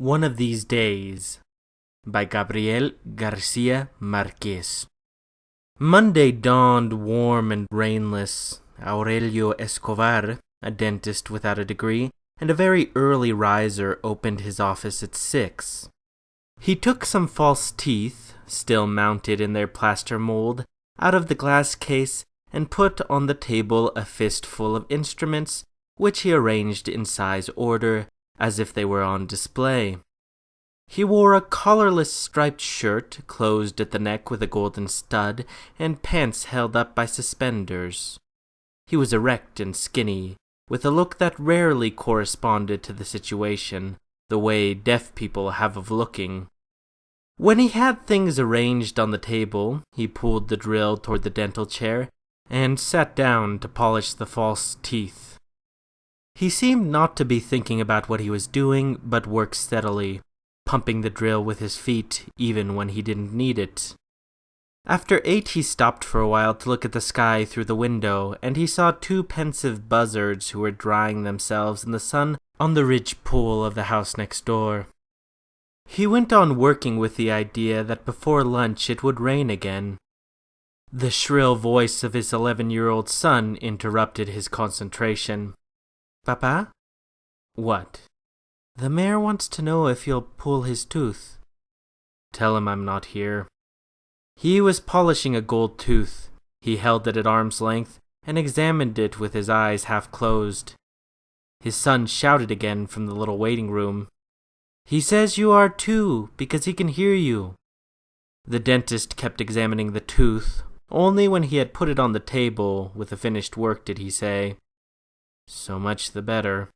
One of These Days by Gabriel Garcia Marquez. Monday dawned warm and rainless. Aurelio Escobar, a dentist without a degree and a very early riser, opened his office at 6. He took some false teeth, still mounted in their plaster mold, out of the glass case and put on the table a fistful of instruments, which he arranged in size order, as if they were on display. He wore a collarless striped shirt, closed at the neck with a golden stud, and pants held up by suspenders. He was erect and skinny, with a look that rarely corresponded to the situation, the way deaf people have of looking. When he had things arranged on the table, he pulled the drill toward the dental chair and sat down to polish the false teeth. He seemed not to be thinking about what he was doing, but worked steadily, pumping the drill with his feet even when he didn't need it. After 8 he stopped for a while to look at the sky through the window, and he saw 2 pensive buzzards who were drying themselves in the sun on the ridge pool of the house next door. He went on working with the idea that before lunch it would rain again. The shrill voice of his 11-year-old son interrupted his concentration. "Papa?" "What?" "The mayor wants to know if you'll pull his tooth." "Tell him I'm not here." He was polishing a gold tooth. He held it at arm's length and examined it with his eyes half closed. His son shouted again from the little waiting room. "He says you are too, because he can hear you." The dentist kept examining the tooth. Only when he had put it on the table with the finished work did he say, "So much the better."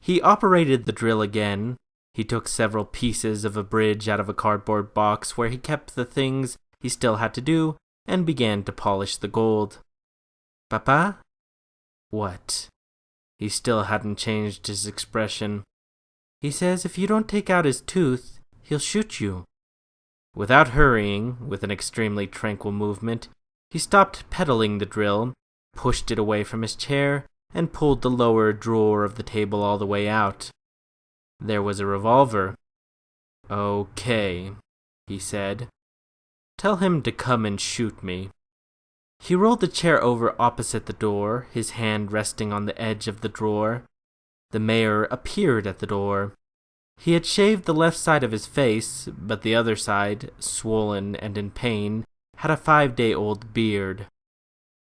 He operated the drill again. He took several pieces of a bridge out of a cardboard box where he kept the things he still had to do and began to polish the gold. "Papa?" "What?" He still hadn't changed his expression. "He says if you don't take out his tooth, he'll shoot you." Without hurrying, with an extremely tranquil movement, he stopped pedaling the drill, pushed it away from his chair, and pulled the lower drawer of the table all the way out. There was a revolver. "Okay," he said. "Tell him to come and shoot me." He rolled the chair over opposite the door, his hand resting on the edge of the drawer. The mayor appeared at the door. He had shaved the left side of his face, but the other side, swollen and in pain, had a 5-day-old beard.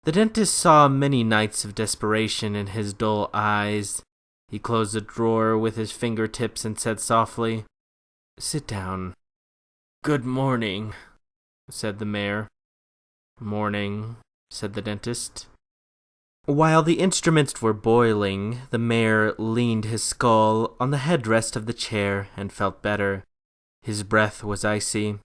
The dentist saw many nights of desperation in his dull eyes. He closed the drawer with his fingertips and said softly, "Sit down." "Good morning," said the mayor. "Morning," said the dentist. While the instruments were boiling, the mayor leaned his skull on the headrest of the chair and felt better. His breath was icy.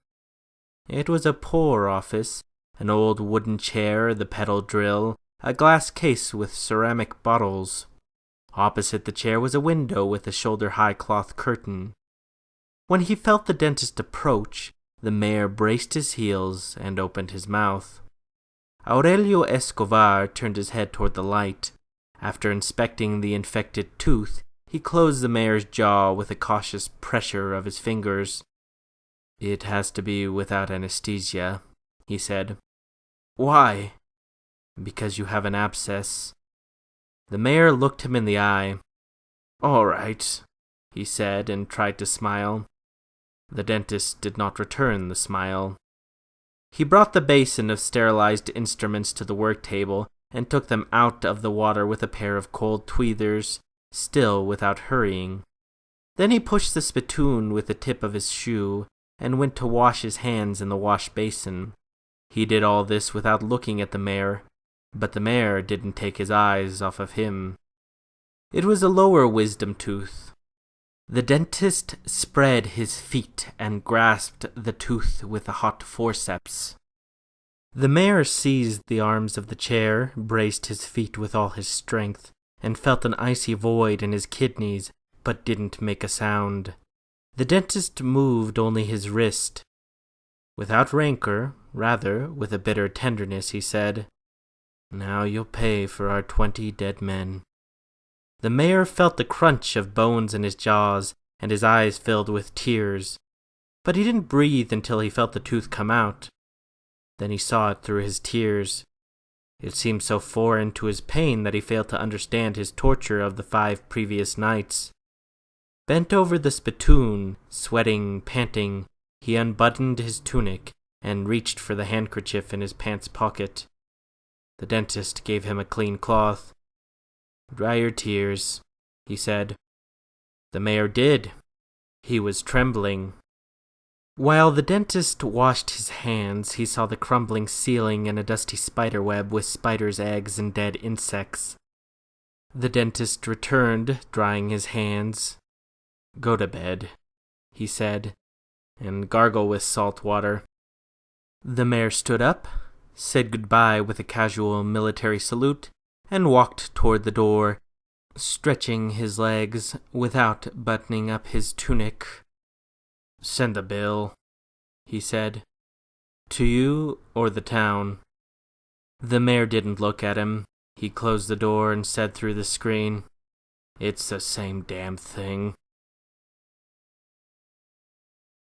It was a poor office. An old wooden chair, the pedal drill, a glass case with ceramic bottles. Opposite the chair was a window with a shoulder-high cloth curtain. When he felt the dentist approach, the mayor braced his heels and opened his mouth. Aurelio Escobar turned his head toward the light. After inspecting the infected tooth, he closed the mayor's jaw with a cautious pressure of his fingers. "It has to be without anesthesia," he said. "Why?" "Because you have an abscess." The mayor looked him in the eye. "All right," he said, and tried to smile. The dentist did not return the smile. He brought the basin of sterilized instruments to the work table and took them out of the water with a pair of cold tweezers, still without hurrying. Then he pushed the spittoon with the tip of his shoe and went to wash his hands in the wash basin. He did all this without looking at the mayor, but the mayor didn't take his eyes off of him. It was a lower wisdom tooth. The dentist spread his feet and grasped the tooth with a hot forceps. The mayor seized the arms of the chair, braced his feet with all his strength, and felt an icy void in his kidneys, but didn't make a sound. The dentist moved only his wrist. Without rancor, rather with a bitter tenderness, he said, "Now you'll pay for our 20 dead men." The mayor felt the crunch of bones in his jaws and his eyes filled with tears. But he didn't breathe until he felt the tooth come out. Then he saw it through his tears. It seemed so foreign to his pain that he failed to understand his torture of the 5 previous nights. Bent over the spittoon, sweating, panting, he unbuttoned his tunic and reached for the handkerchief in his pants pocket. The dentist gave him a clean cloth. "Dry your tears," he said. The mayor did. He was trembling. While the dentist washed his hands, he saw the crumbling ceiling and a dusty spiderweb with spiders' eggs and dead insects. The dentist returned, drying his hands. "Go to bed," he said, "and gargle with salt water." The mayor stood up, said goodbye with a casual military salute, and walked toward the door, stretching his legs without buttoning up his tunic. "Send the bill," he said. "To you or the town?" The mayor didn't look at him. He closed the door and said through the screen, "It's the same damn thing."